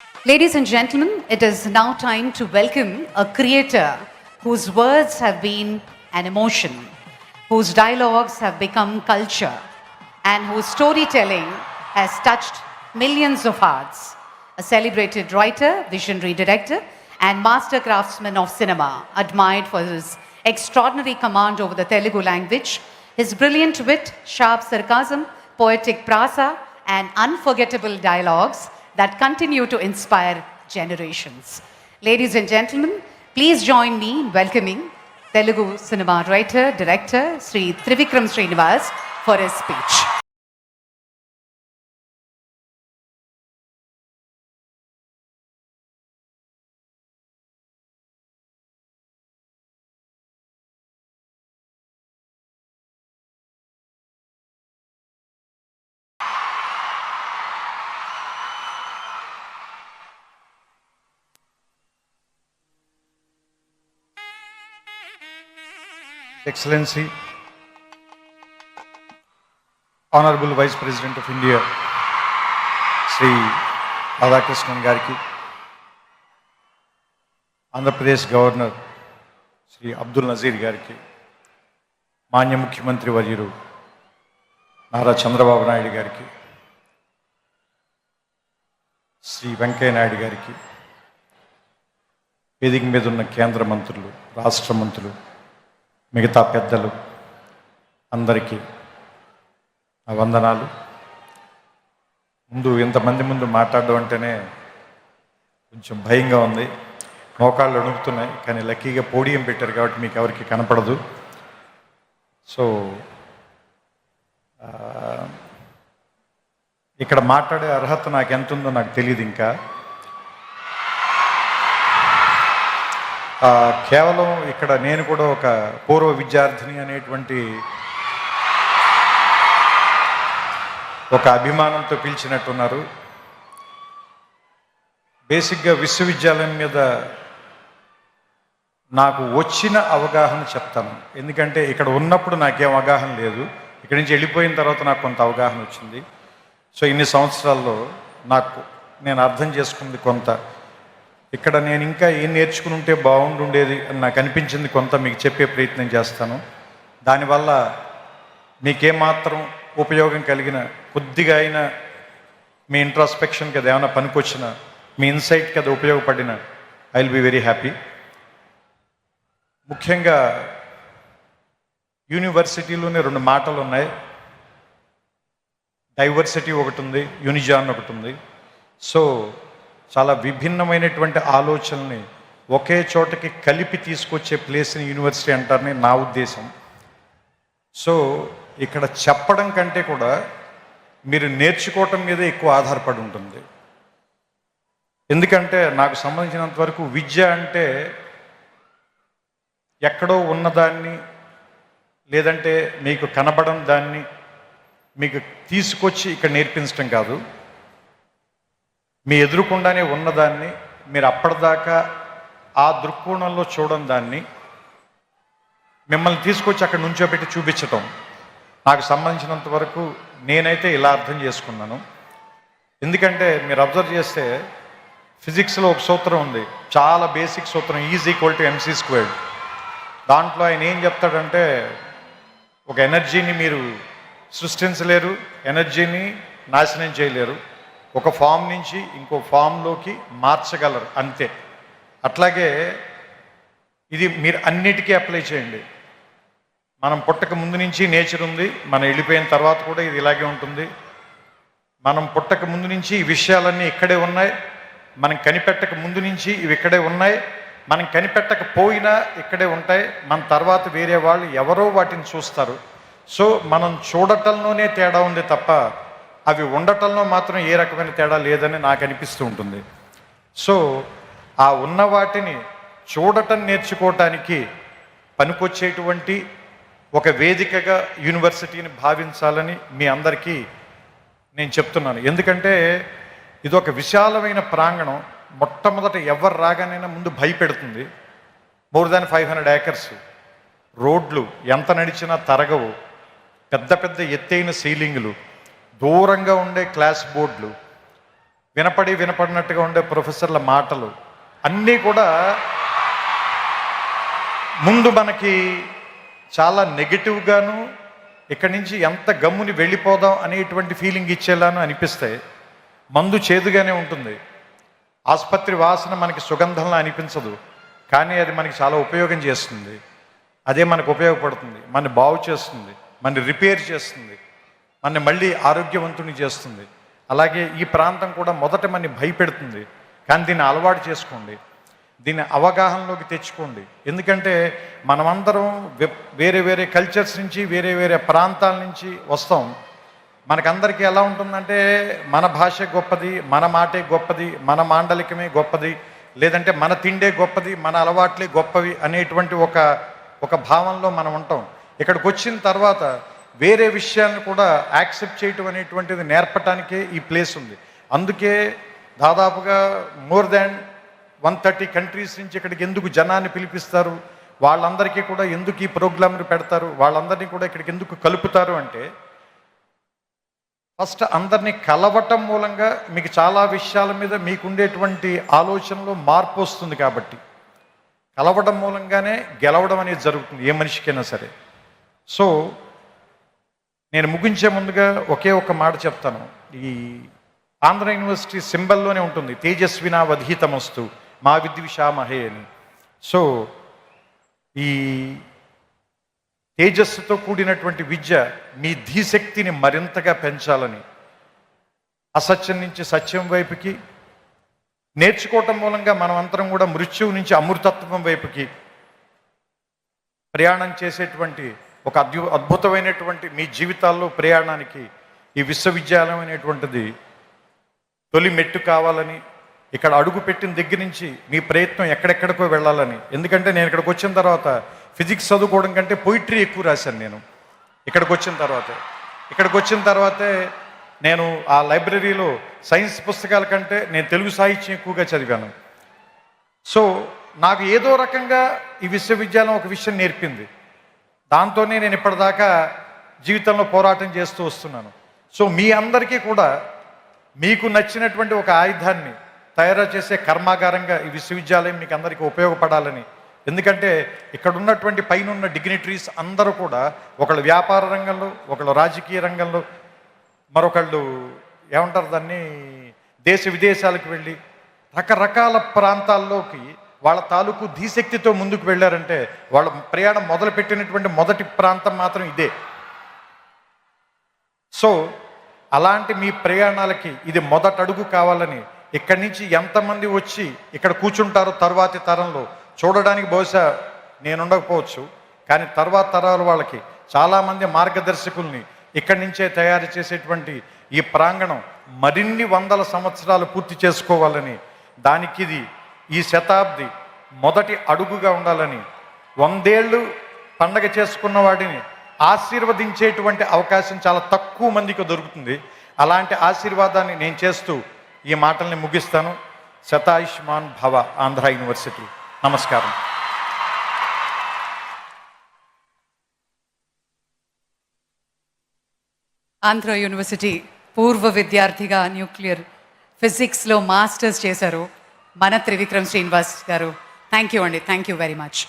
Ladies and gentlemen, it is now time to welcome a creator whose words have been an emotion, whose dialogues have become culture, and whose storytelling has touched millions of hearts. A celebrated writer, visionary director, and master craftsman of cinema, admired for his extraordinary command over the Telugu language, his brilliant wit, sharp sarcasm, poetic prasa, and unforgettable dialogues that continue to inspire generations. Ladies and gentlemen, please join me in welcoming Telugu cinema writer, director, Sri Trivikram Srinivas for his speech. Excellency, Honorable Vice President of India, Sri Radhakrishnan Gariki, Andhra Pradesh Governor, Sri Abdul Nazir Gariki, Manya Mukhyamantri Varyaru, Nara Chandrababu Naidu Gariki, Sri Venkaiah Naidu Gariki, వేదిక మీద ఉన్న కేంద్ర మంత్రులు, రాష్ట్ర మంత్రులు, మిగతా పెద్దలు అందరికీ నా వందనాలు. ఇంతమంది ముందు మాట్లాడడం అంటేనే కొంచెం భయంగా ఉంది, మోకాళ్ళు వణుకుతున్నాయి. కానీ లక్కీగా పోడియం పెట్టారు కాబట్టి మీకు ఎవరికి కనపడదు. సో ఇక్కడ మాట్లాడే అర్హత నాకు ఎంత ఉందో నాకు తెలియదు. ఇంకా కేవలం ఇక్కడ నేను కూడా ఒక పూర్వ విద్యార్థిని అనేటువంటి ఒక అభిమానంతో పిలిచినట్టున్నారు. బేసిక్గా విశ్వవిద్యాలయం మీద నాకు వచ్చిన అవగాహన చెప్తాను. ఎందుకంటే ఇక్కడ ఉన్నప్పుడు నాకేం అవగాహన లేదు, ఇక్కడి నుంచి వెళ్ళిపోయిన తర్వాత నాకు కొంత అవగాహన వచ్చింది. సో ఇన్ని సంవత్సరాల్లో నేను అర్థం చేసుకుంది కొంత, ఇక్కడ నేను ఇంకా ఏం నేర్చుకుని ఉంటే బాగుండుండేది అని నాకు అనిపించింది కొంత మీకు చెప్పే ప్రయత్నం చేస్తాను. దానివల్ల మీకేమాత్రం ఉపయోగం కలిగిన, కొద్దిగా అయినా మీ ఇంట్రాస్పెక్షన్కి అది ఏమైనా పనికొచ్చిన, మీ ఇన్సైట్కి అది ఉపయోగపడిన, I will be very happy. ముఖ్యంగా యూనివర్సిటీలోనే రెండు మాటలు ఉన్నాయి, డైవర్సిటీ ఒకటి ఉంది, యూనిజాన్ ఒకటి ఉంది. సో చాలా విభిన్నమైనటువంటి ఆలోచనల్ని ఒకే చోటకి కలిపి తీసుకొచ్చే ప్లేస్ని యూనివర్సిటీ అంటారని నా ఉద్దేశం. సో ఇక్కడ చెప్పడం కంటే కూడా మీరు నేర్చుకోవటం మీదే ఎక్కువ ఆధారపడి ఉంటుంది. ఎందుకంటే నాకు సంబంధించినంత వరకు విద్య అంటే ఎక్కడో ఉన్నదాన్ని, లేదంటే మీకు కనబడని దాన్ని మీకు తీసుకొచ్చి ఇక్కడ నేర్పించడం కాదు. మీ ఎదురుకుండానే ఉన్నదాన్ని మీరు అప్పటిదాకా ఆ దృక్కోణంలో చూడని దాన్ని మిమ్మల్ని తీసుకొచ్చి అక్కడ నుంచోబెట్టి చూపించటం నాకు సంబంధించినంత వరకు నేనైతే ఇలా అర్థం చేసుకున్నాను. ఎందుకంటే మీరు అబ్జర్వ్ చేస్తే ఫిజిక్స్లో ఒక సూత్రం ఉంది, చాలా బేసిక్ సూత్రం, E=mc². దాంట్లో ఆయన ఏం చెప్తాడంటే, ఒక ఎనర్జీని మీరు సృష్టించలేరు, ఎనర్జీని నాశనం చేయలేరు, ఒక ఫామ్ నుంచి ఇంకో ఫామ్లోకి మార్చగలరు అంతే. అట్లాగే ఇది మీరు అన్నిటికీ అప్లై చేయండి. మనం పుట్టక ముందు నుంచి నేచర్ ఉంది, మనం వెళ్ళిపోయిన తర్వాత కూడా ఇది ఇలాగే ఉంటుంది. మనం పుట్టక ముందు నుంచి ఈ విషయాలన్నీ ఇక్కడే ఉన్నాయి, మనం కనిపెట్టక ముందు నుంచి ఇవి ఇక్కడే ఉన్నాయి, మనం కనిపెట్టకపోయినా ఇక్కడే ఉంటాయి. మన తర్వాత వేరే వాళ్ళు ఎవరో వాటిని చూస్తారు. సో మనం చూడటంలోనే తేడా ఉంది తప్ప అవి ఉండటంలో మాత్రం ఏ రకమైన తేడా లేదని నాకు అనిపిస్తూ ఉంటుంది. సో ఆ ఉన్న వాటిని చూడటం నేర్చుకోవటానికి పనికొచ్చేటువంటి ఒక వేదికగా యూనివర్సిటీని భావించాలని మీ అందరికీ నేను చెప్తున్నాను. ఎందుకంటే ఇది ఒక విశాలమైన ప్రాంగణం. మొట్టమొదట ఎవరు రాగానైనా ముందు భయపెడుతుంది. మోర్ దాన్ 500 acres, రోడ్లు ఎంత నడిచినా తరగవు, పెద్ద పెద్ద ఎత్తైన సీలింగులు, దూరంగా ఉండే క్లాస్ బోర్డులు, వినపడినట్టుగా ఉండే ప్రొఫెసర్ల మాటలు అన్నీ కూడా ముందు మనకి చాలా నెగిటివ్గాను ఇక్కడి నుంచి ఎంత గమ్ముని వెళ్ళిపోదాం అనేటువంటి ఫీలింగ్ ఇచ్చేలాను అనిపిస్తే మందు చేదుగానే ఉంటుంది. ఆసుపత్రి వాసన మనకి సుగంధంలా అనిపించదు, కానీ అది మనకి చాలా ఉపయోగం చేస్తుంది. అదే మనకు ఉపయోగపడుతుంది, మన బాగు చేస్తుంది, మన రిపేర్ చేస్తుంది, మన మళ్ళీ ఆరోగ్యవంతుని చేస్తుంది. అలాగే ఈ ప్రాంతం కూడా మొదట మనని భయపెడుతుంది, కానీ దీన్ని అలవాటు చేసుకోండి, దీన్ని అవగాహనలోకి తెచ్చుకోండి. ఎందుకంటే మనమందరం వేరే వేరే కల్చర్స్ నుంచి వేరే వేరే ప్రాంతాల నుంచి వస్తాం. మనకందరికీ ఎలా ఉంటుందంటే మన భాష గొప్పది, మన మాటే గొప్పది, మన మాండలికమే గొప్పది, లేదంటే మన తిండే గొప్పది, మన అలవాట్లే గొప్పవి అనేటువంటి ఒక భావంలో మనం ఉంటాం. ఇక్కడికి వచ్చిన తర్వాత వేరే విషయాలను కూడా యాక్సెప్ట్ చేయటం అనేటువంటిది నేర్పటానికే ఈ ప్లేస్ ఉంది. అందుకే దాదాపుగా మోర్ దాన్ 130 కంట్రీస్ నుంచి ఇక్కడికి ఎందుకు జనాన్ని పిలిపిస్తారు, వాళ్ళందరికీ కూడా ఎందుకు ఈ ప్రోగ్రాంలు పెడతారు, వాళ్ళందరినీ కూడా ఇక్కడికి ఎందుకు కలుపుతారు అంటే, ఫస్ట్ అందరినీ కలవటం మూలంగా మీకు చాలా విషయాల మీద మీకుండేటువంటి ఆలోచనలో మార్పు వస్తుంది. కాబట్టి కలవడం మూలంగానే గెలవడం అనేది జరుగుతుంది ఏ మనిషికైనా సరే. సో నేను ముగించే ముందుగా ఒకే ఒక మాట చెప్తాను. ఈ ఆంధ్ర యూనివర్సిటీ సింబల్లోనే ఉంటుంది, తేజస్వినా వధీతమస్తు మా విద్విషామహే అని. సో ఈ తేజస్సుతో కూడినటువంటి విద్య మీ ధీశక్తిని మరింతగా పెంచాలని, అసత్యం నుంచి సత్యం వైపుకి నేర్చుకోవటం మూలంగా మనం అందరం కూడా మృత్యువు నుంచి అమృతత్వం వైపుకి ప్రయాణం చేసేటువంటి ఒక అద్భుతమైనటువంటి మీ జీవితాల్లో ప్రయాణానికి ఈ విశ్వవిద్యాలయం అనేటువంటిది తొలి మెట్టు కావాలని, ఇక్కడ అడుగు పెట్టిన దగ్గర నుంచి మీ ప్రయత్నం ఎక్కడెక్కడికో వెళ్ళాలని. ఎందుకంటే నేను ఇక్కడికి వచ్చిన తర్వాత ఫిజిక్స్ చదువుకోవడం కంటే పొయిట్రీ ఎక్కువ రాశాను నేను. ఇక్కడికి వచ్చిన తర్వాతే నేను ఆ లైబ్రరీలో సైన్స్ పుస్తకాల కంటే నేను తెలుగు సాహిత్యం ఎక్కువగా చదివాను. సో నాకు ఏదో రకంగా ఈ విశ్వవిద్యాలయం ఒక విషయం నేర్పింది. దాంతోనే నేను ఇప్పటిదాకా జీవితంలో పోరాటం చేస్తూ వస్తున్నాను. సో మీ అందరికీ కూడా మీకు నచ్చినటువంటి ఒక ఆయుధాన్ని తయారు చేసే కర్మాగారంగా ఈ విశ్వవిద్యాలయం మీకు అందరికీ ఉపయోగపడాలని. ఎందుకంటే ఇక్కడ ఉన్నటువంటి పైన ఉన్న డిగ్నిటరీస్ అందరూ కూడా ఒకళ్ళు వ్యాపార రంగంలో, ఒకళ్ళు రాజకీయ రంగంలో, మరొకళ్ళు ఏమంటారు దాన్ని దేశ విదేశాలకు వెళ్ళి రకరకాల ప్రాంతాల్లోకి వాళ్ళ తాలూకు ధీశక్తితో ముందుకు వెళ్ళారంటే వాళ్ళ ప్రయాణం మొదలుపెట్టినటువంటి మొదటి ప్రాంతం మాత్రం ఇదే. సో అలాంటి మీ ప్రయాణాలకి ఇది మొదటి అడుగు కావాలని, ఇక్కడి నుంచి ఎంతమంది వచ్చి ఇక్కడ కూర్చుంటారో తర్వాతి తరంలో చూడడానికి బహుశా నేను ఉండకపోవచ్చు, కానీ తర్వాత తరాల వాళ్ళకి చాలామంది మార్గదర్శకుల్ని ఇక్కడి నుంచే తయారు చేసేటువంటి ఈ ప్రాంగణం మరిన్ని వందల సంవత్సరాలు పూర్తి చేసుకోవాలని, దానికి ఇది ఈ శతాబ్ది మొదటి అడుగుగా ఉండాలని, 100 ఏళ్ళు పండగ చేసుకున్న వాడిని ఆశీర్వదించేటువంటి అవకాశం చాలా తక్కువ మందికి దొరుకుతుంది. అలాంటి ఆశీర్వాదాన్ని నేను చేస్తూ ఈ మాటల్ని ముగిస్తాను. శతాయుష్మాన్ భవ ఆంధ్ర యూనివర్సిటీ. నమస్కారం. ఆంధ్ర యూనివర్సిటీ పూర్వ విద్యార్థిగా న్యూక్లియర్ ఫిజిక్స్లో మాస్టర్స్ చేశారు మన త్రివిక్రమ్ శ్రీనివాస్ గారు. థ్యాంక్ యూ అండి, థ్యాంక్ యూ వెరీ మచ్.